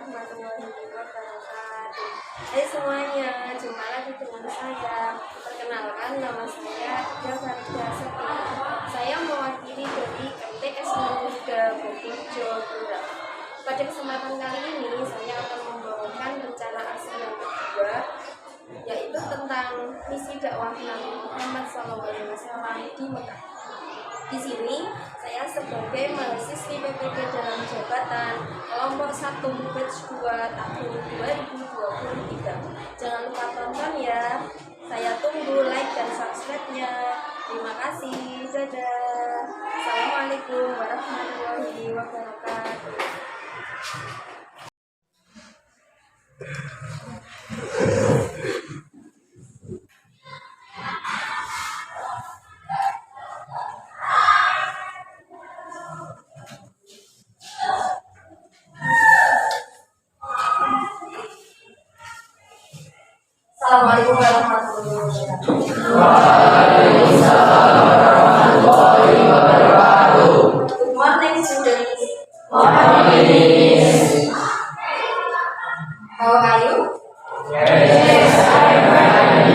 warahmatullahi wabarakatuh. Hai semuanya, jumpa lagi dengan saya. Perkenalkan, nama saya Ida Farida Septi. Saya mewakili dari MTS Muda Bogor, Jawa Barat. Pada kesempatan kali ini, saya akan membawakan rencana aksi yang kedua, yaitu tentang misi dakwah Nabi Muhammad SAW di Mekah. Di sini saya sebagai mahasiswi PPG dalam jabatan kelompok 1 batch 2 tahun 2023. Jangan lupa tonton ya. Saya tunggu like dan subscribe-nya. Terima kasih. Dadah. Assalamualaikum warahmatullahi wabarakatuh. Assalamualaikum warahmatullahi wabarakatuh. Waalaikumsalam warahmatullahi wabarakatuh. Good morning, students. Morning. How are you? Yes, I'm fine.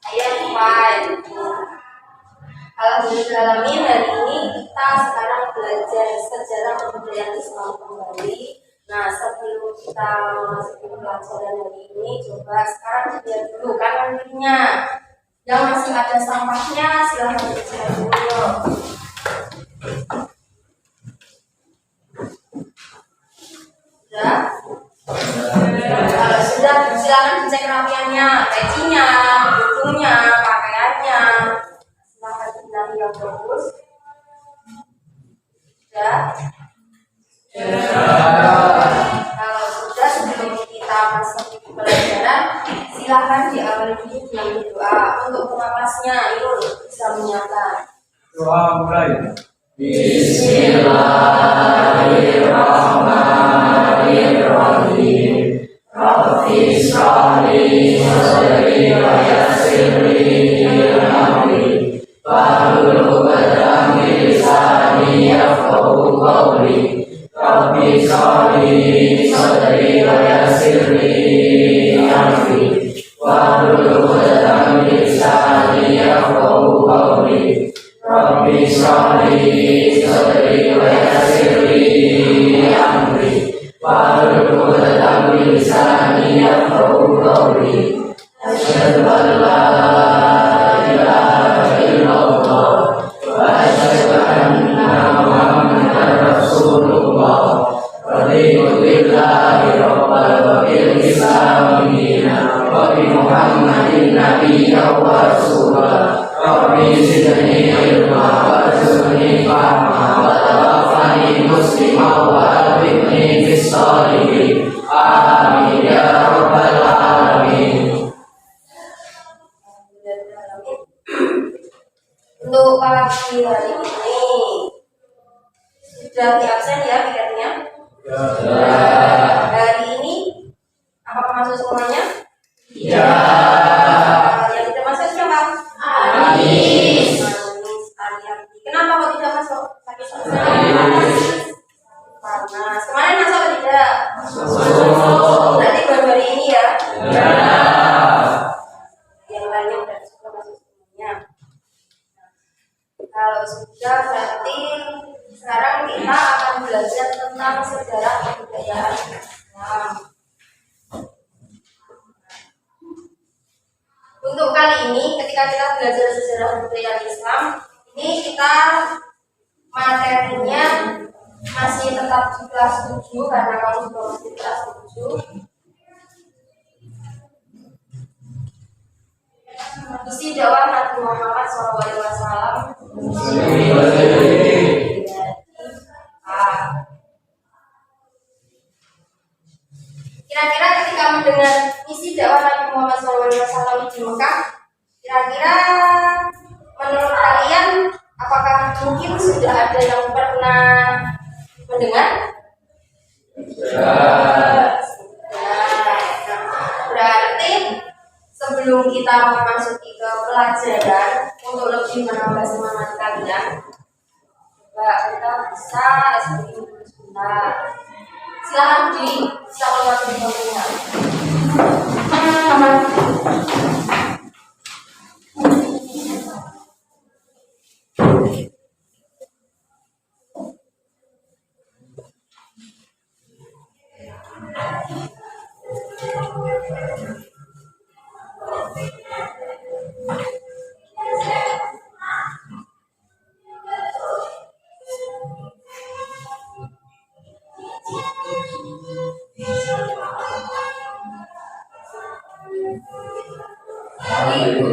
I am fine. Alhamdulillah, hari ini kita sekarang belajar sejarah kebudayaan Islam kembali. Nah, sebelum kita masuk ke pelajaran hari ini, coba sekarang dilihat dulu kanan-kirinya. Yang masih ada sampahnya, silahkan dicari dulu. Sudah? Kalau sudah, silahkan dicek rapiannya, pecinya, bukunya, pakaiannya. Silahkan dilihat yang bagus. Sudah? Kalau sudah, sebelum kita masuk ke pelajaran, silahkan diawali dulu dengan doa. Untuk pengapasnya, Irul bisa menyatakan. Doa mulai. Bismillahirrahmanirrahim. Rabbi shrah li sadri wa yassir li amri wahlul 'uqdatam min lisani yafqahu qawli. Rabbi shrah li sadri wa yassir li amri wahlul 'uqdatam min lisani yafqahu qawli. Rabbi shrah li sadri wa yassir li amri wahlul 'uqdatam min lisani yafqahu qawli. Asyhadu an la ilaha illallah wa asyhadu anna Muhammadar Rasulullah. Raditu billahi rabban wa bil Islam dinan wa bi Muhammadin nabiyyan wa rasulah. Rabbi zidni ilma warzuqni fahma wa tawaffani musliman wa alhiqni bis sholihin. Amin ya rabbal alamin. Untuk pagi hari ini sudah di absen ya pikirnya. Hari ini apakah masuk semuanya? Ya. Yang tidak masuk siapa? Anis. Ariati. Kenapa kok tidak masuk? Sakit Anis. Panas. Kemarin masuk atau tidak? Masuk. Berarti baru hari ini ya? Ya. Yang lainnya sudah suka masuk semuanya. Kalau sudah berarti sekarang kita akan belajar tentang sejarah kebudayaan Islam. Untuk kali ini ketika kita belajar sejarah kebudayaan Islam, ini kita materinya masih tetap di kelas 7 karena kamu juga masih di kelas 7. Isi dakwah Nabi Muhammad SAW. Kira-kira ketika mendengar isi dakwah Nabi Muhammad SAW di Mekah, kira-kira menurut kalian apakah mungkin sudah ada yang pernah mendengar? Sudah. Berarti sebelum kita memasuki ke pelajaran untuk lebih menambah semangat kalian, coba kita bisa seperti sebentar. Silakan waktu di pemilihan.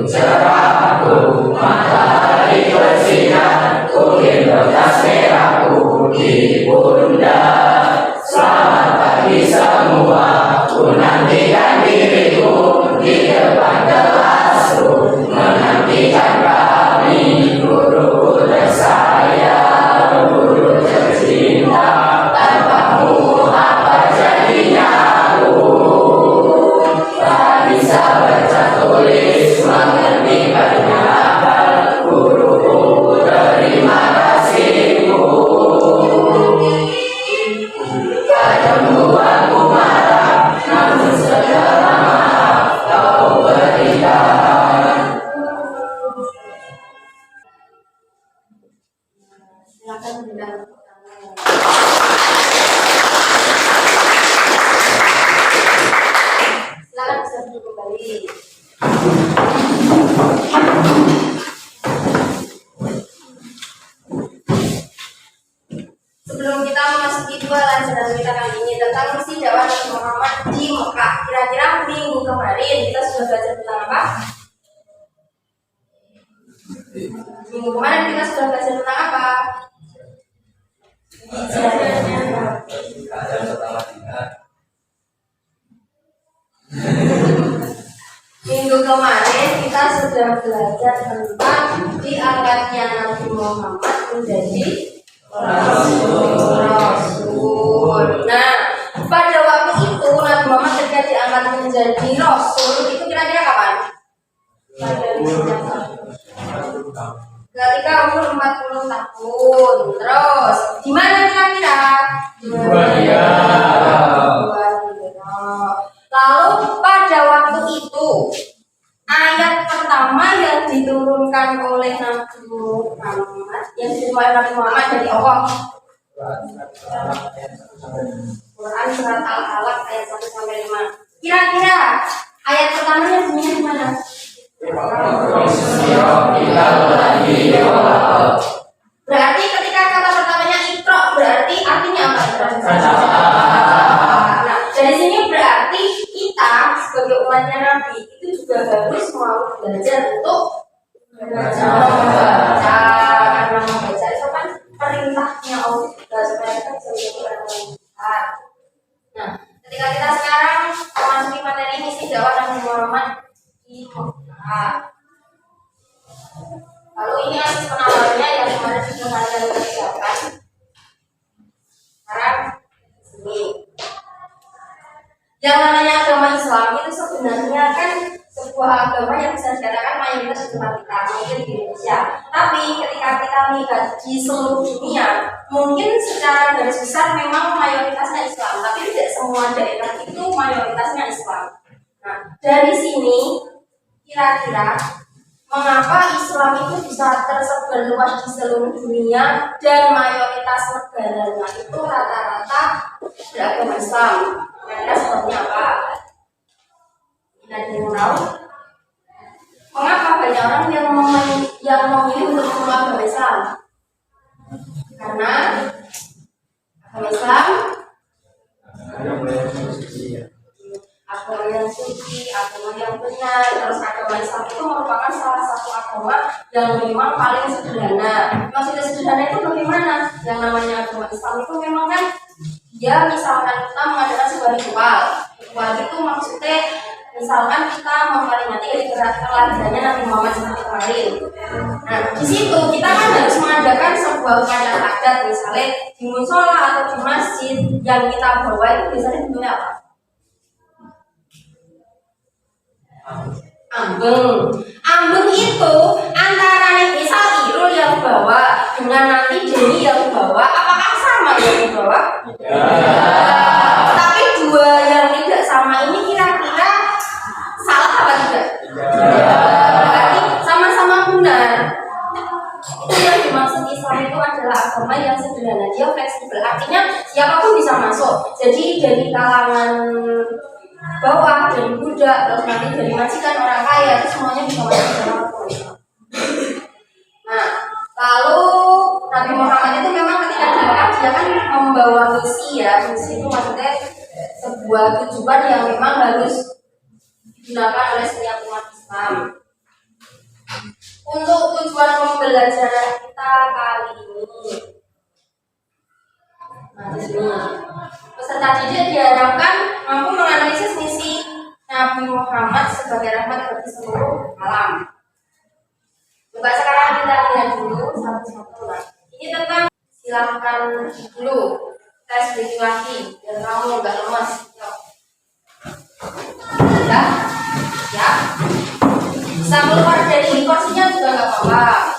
Cerahku, matahari bersinar, kulit berkas merahku di pundak. Selamat pagi semua, ku nantikan dirimu di depan kelasku, menantikan kami, guru tersayang, guru tercinta. Tanpamu apa jadinya aku? Tak bisa baca tulis, mengerti banyak hal. Guruku, terima kasihmu. Kadang aku marah, namun segala maaf kau berikan. Silakan dengan silakan bisa duduk kembali. Sebelum kita memasuki pelajaran kita kali ini tentang misi dakwah Nabi Muhammad di Mekah, kira-kira minggu kemarin kita sudah belajar tentang apa? Minggu kemarin kita sudah belajar tentang apa? Minggu kemarin kita sudah belajar tentang diangkatnya Nabi Muhammad menjadi Rasul. Nah, pada waktu itu Nabi Muhammad ketika diangkat menjadi Rasul itu kira-kira kapan? Ketika umur 40 tahun. Terus di mana kira-kira? Lalu pada waktu itu ayat pertama yang diturunkan oleh Nabi Muhammad, yang diturunkan Nabi Muhammad dari Allah, Quran surat Al-Alaq ayat 1-5. Kira-kira ayat pertamanya bunyinya gimana? Berarti ketika kata pertamanya Iqra, berarti artinya apa? Nah, dari sini berarti kita sebagai umatnya Nabi itu juga harus mau belajar untuk membaca, karena membaca itu kan perintahnya Allah supaya kita bisa menjadi orang yang pintar. Nah, ketika kita sekarang memasuki materi misi dakwah Nabi Muhammad di Mekah. Lalu ini asis penawarnya yang kemarin sudah kalian kerjakan. Sekarang sini. Yang namanya agama Islam itu sebenarnya kan sebuah agama yang bisa dikatakan mayoritas di tempat kita, mungkin di Indonesia. Tapi ketika kita lihat di seluruh dunia, mungkin secara garis besar memang mayoritasnya Islam, tapi tidak semua daerah itu mayoritasnya Islam. Nah, dari sini kira-kira mengapa Islam itu bisa tersebar luas di seluruh dunia dan mayoritas negaranya itu rata-rata beragama Islam? Kira-kira sebabnya apa? Ada yang tahu? Mengapa banyak orang yang memilih untuk memeluk agama Islam? Karena agama Islam agama yang suci, agama yang benar. Terus agama Islam itu merupakan salah satu agama yang memang paling sederhana. Maksudnya sederhana itu bagaimana? Yang namanya agama Islam itu memang kan dia misalkan kita mengadakan sebuah ritual. Ritual itu maksudnya misalkan kita memperingati kelahirannya Nabi Muhammad seperti kemarin. Nah, di situ kita kan harus mengadakan sebuah upacara adat, misalnya di musola atau di masjid. Yang kita bawa itu biasanya bentuknya apa? Ambeng itu antara misal Irul yang bawa dengan nanti Denny yang bawa, apakah sama yang dibawa? Ya. agama yang sederhana, dia fleksibel, artinya siapapun bisa masuk. Jadi dari kalangan bawah, dari budak, terus nanti dari majikan orang kaya, itu semuanya bisa masuk dalam agama Islam. Nah, lalu Nabi Muhammad itu memang ketika di Mekah dia kan membawa misi ya. Misi itu maksudnya sebuah tujuan yang memang harus digunakan oleh setiap umat Islam. Untuk tujuan pembelajaran kita kali ini, nah di sini peserta didik diharapkan mampu menganalisis misi Nabi Muhammad sebagai rahmat bagi seluruh alam. Coba sekarang kita lihat dulu satu-satu lah. Ini tentang silahkan dulu tes bikin lagi biar kamu nggak lemas. Ya, ya. Bisa keluar dari kursinya juga nggak apa-apa.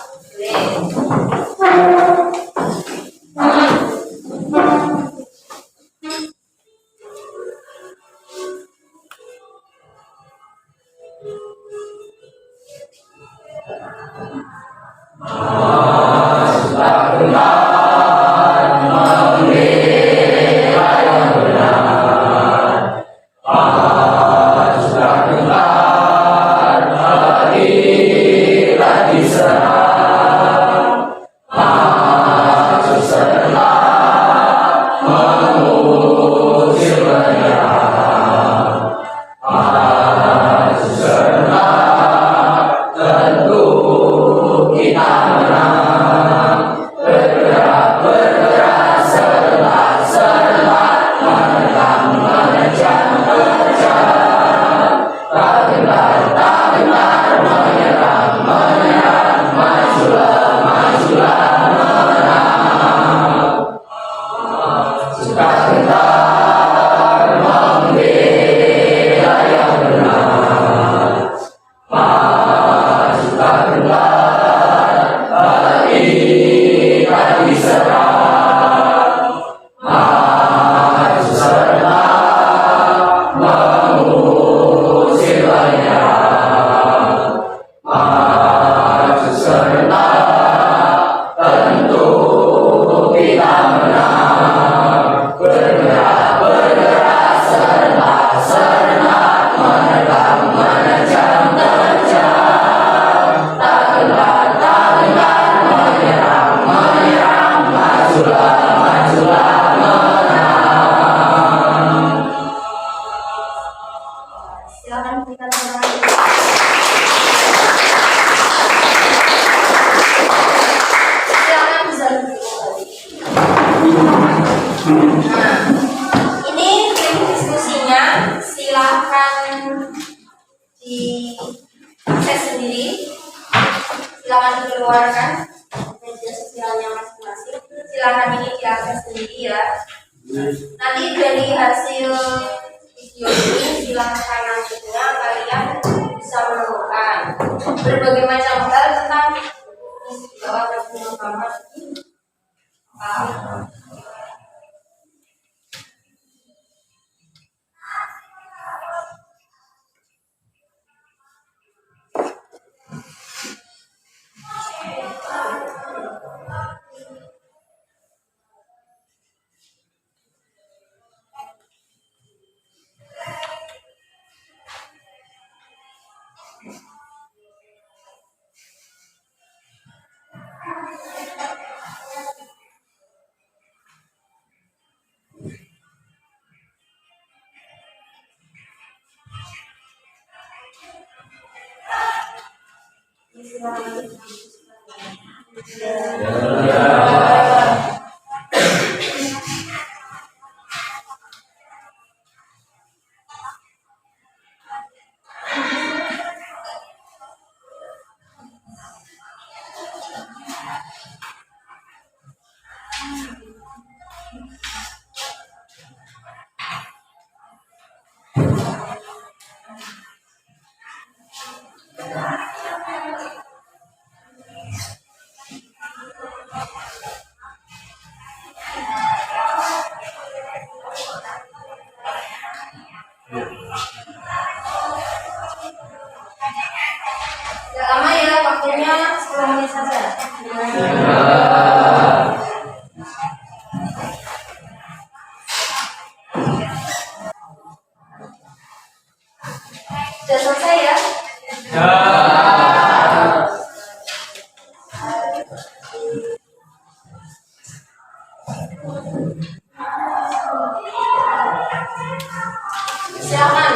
Silakan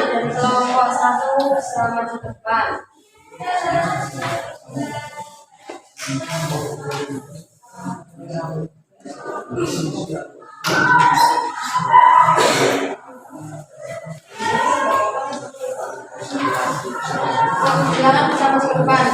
dari kelompok 1 selamat di depan. Silakan bisa masuk ke depan.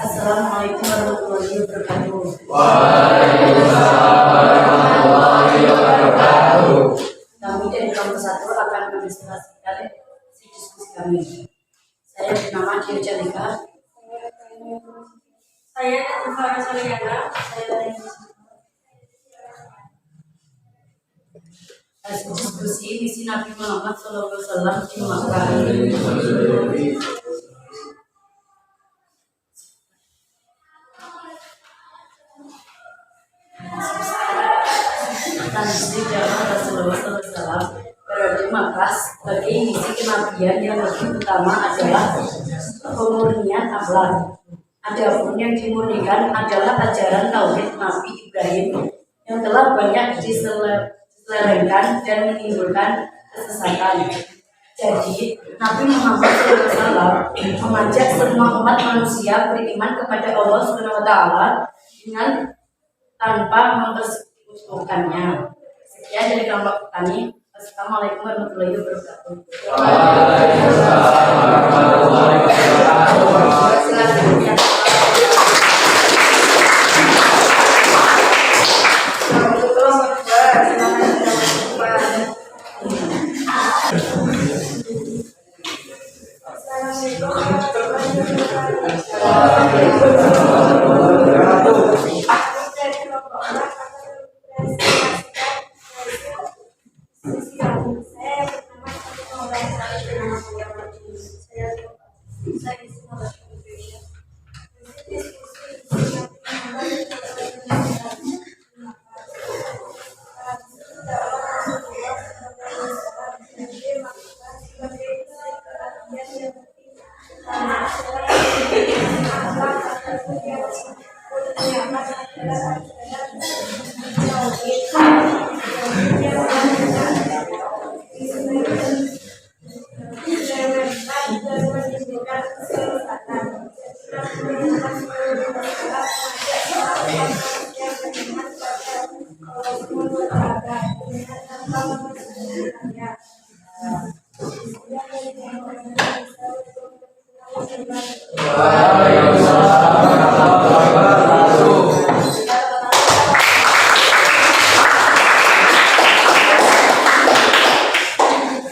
Assalamualaikum warahmatullahi wabarakatuh. Kami dari kelompok 1 akan mendemonstrasikan diskusi kami. Saya bernama Dio Jalika. Saya Nufara Soliana. Hasil diskusi misi Nabi Muhammad SAW di Makkah. Tanzil zaman Rasulullah SAW berada Makkah sebagai misi kenabian yang lebih utama adalah pemurnian akhlak. Adapun yang dimurnikan adalah ajaran tauhid Nabi Ibrahim yang telah banyak diselewengkan dan menimbulkan kesesatan. Jadi, Nabi Muhammad SAW mengajak semua umat manusia beriman kepada Allah SWT dengan tanpa mempersekutukannya. Sekian dari kelompok kami. Assalamualaikum warahmatullahi wabarakatuh.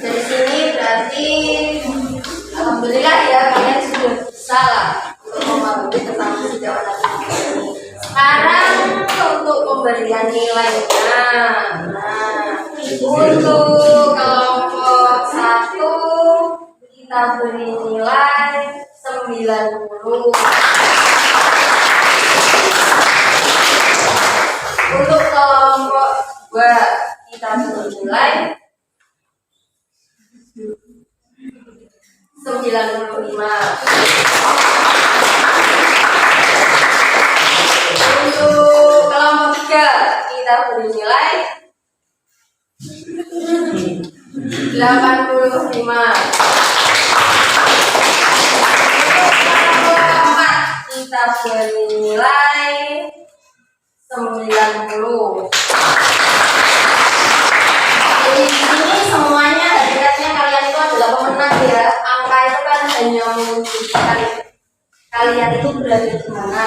Dari sini berarti alhamdulillah ya kalian sudah salah untuk memahami tentang jawaban ini. Sekarang untuk pemberian nilainya. Untuk kelompok 1 kita beri nilai 90. Untuk kelompok 2 kita beri nilai 95. Untuk kelompok 3 kita beri nilai 85. Untuk kelompok 4 kita beri nilai 90. Jadi di sini semuanya hakikatnya kalian itu adalah pemenang ya. Angka itu kan hanya menunjukkan kalian itu berada di mana.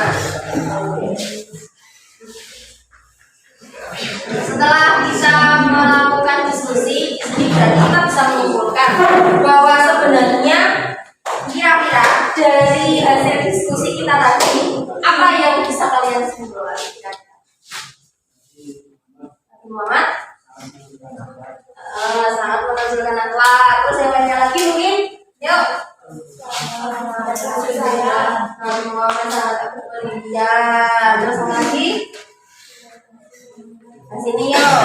Setelah kita melakukan diskusi, ini berarti kita bisa menyimpulkan bahwa sebenarnya kira-kira dari hasil diskusi kita tadi apa yang bisa kalian simpulkan? Muhammad? Sangat menonjolkan akhlak. Terus yang lainnya lagi mungkin, yuk. Nabi Muhammad sangat takut berlebihan. Terus apa lagi? Di sini yuk.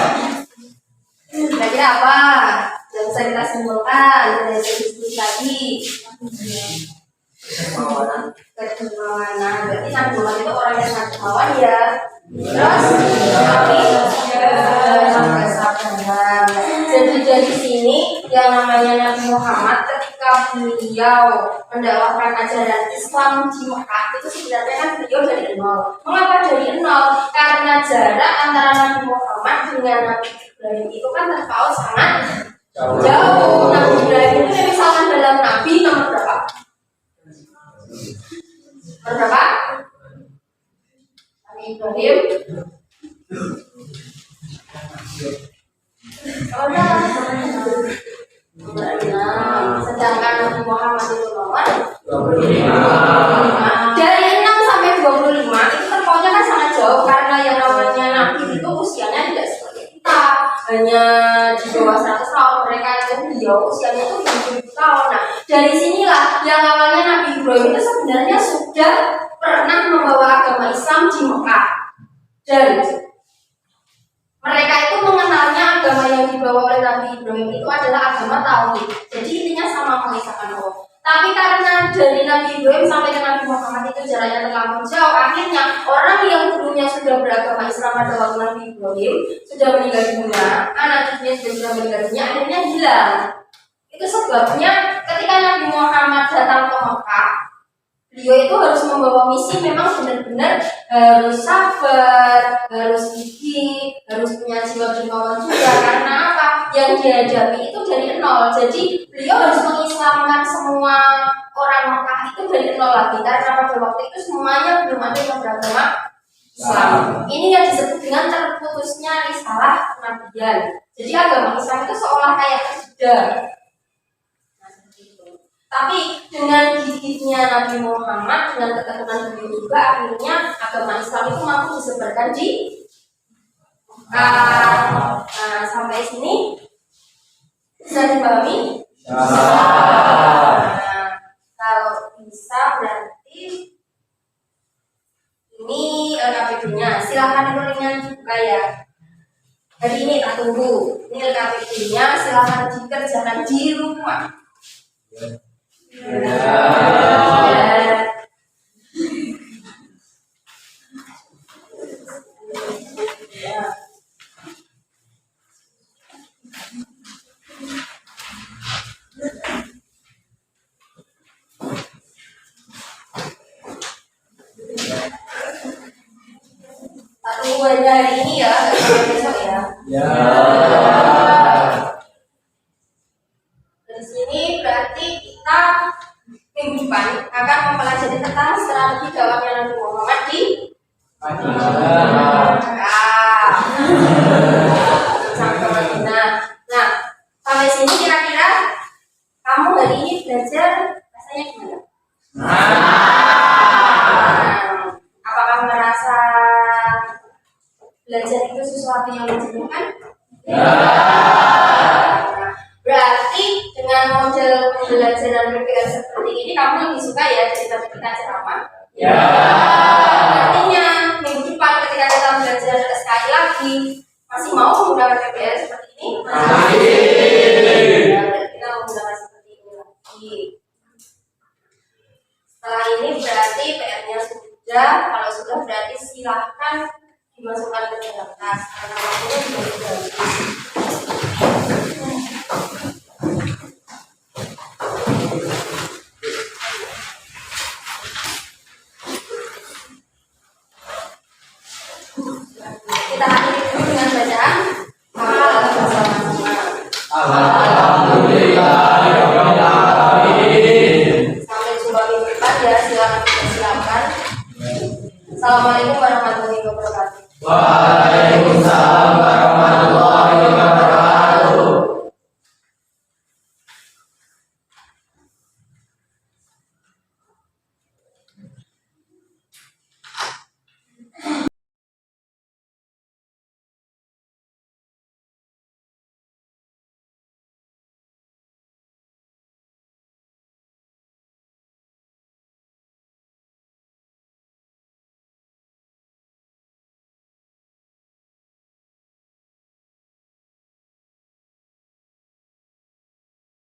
Kira-kira apa? Yang bisa kita simpulkan dari diskusi tadi. Kedermawanan. Berarti Nabi Muhammad itu orang yang sangat dermawan ya. Terus kami kesabaran. Jadi dari sini yang namanya Nabi Muhammad ketika beliau mendakwahkan ajaran Islam di Mekah itu sebenarnya kan beliau dari nol. Mengapa dari nol? Karena jarak antara Nabi Muhammad dengan Nabi Ibrahim itu kan terpaut sangat jauh. Nabi Ibrahim itu misalkan dalam Nabi nomor berapa? Berapa? Nabi Ibrahim. Sedangkan Nabi Muhammad itu nomor 25. Dari 6 sampai 25 itu terpautnya kan sangat jauh karena yang namanya Nabi itu usianya tidak seperti kita, hanya di bawah 100 tahun. Mereka itu beliau usianya itu 70 tahun. Nah, dari sinilah yang awalnya Nabi Ibrahim itu sebenarnya sudah pernah membawa agama Islam di Mekah. Dan mereka itu mengenalnya agama yang dibawa oleh Nabi Ibrahim itu adalah agama tauhid. Jadi intinya sama mengisahkan Allah. Tapi karena dari Nabi Ibrahim sampai ke Nabi Muhammad itu jaraknya terlampau jauh, akhirnya orang yang dulunya sudah beragama Islam pada waktu Nabi Ibrahim sudah meninggal dunia, anak cucunya sudah meninggal dunia, akhirnya hilang. Itu sebabnya ketika Nabi Muhammad datang ke Mekah, beliau itu harus membawa misi, memang benar-benar harus sabar, harus gigih, harus punya jiwa dermawan juga. Karena apa? Yang dihadapi itu dari nol. Jadi beliau harus mengislamkan semua orang Mekah itu dari nol lagi. Karena pada waktu itu semuanya belum ada yang beragama Islam. Ini yang disebut dengan terputusnya risalah kenabian. Jadi agama Islam itu seolah kayak tersudah. Tapi dengan gigihnya Nabi Muhammad, dengan ketekunan beliau juga, akhirnya agama Islam itu mampu disebarkan di Mekah. Nah, sampai sini bisa dipahami? Nah, kalau bisa berarti ini LKPD-nya. Silahkan dengan dibuka ya. Hari ini tak tunggu. Ini LKPD-nya, silahkan dikerjakan di rumah. Tunggu aja hari ini ya, nggak sampai besok ya. Dari sini berarti kita minggu depan akan mempelajari tentang strategi dakwahnya Nabi Muhammad di sampai Madinah. Nah, sampai sini kira-kira kamu hari ini belajar rasanya gimana? Apakah merasa belajar itu sesuatu yang menyenangkan? Berarti dengan model pembelajaran PPL seperti ini kamu lebih suka ya cerita-cerita ceramah? Artinya minggu depan ketika kita belajar sekali lagi masih mau menggunakan PPL seperti ini? Masih. Berarti kita menggunakan seperti ini lagi. Setelah ini berarti PR-nya sudah. Kalau sudah berarti silahkan dimasukkan ke dalam tas karena waktunya sudah habis. Kita akhiri dulu dengan bacaan hafalan bersama-sama. Sampai jumpa minggu depan ya, silakan dipersilakan. Assalamualaikum warahmatullahi wabarakatuh. Waalaikumsalam.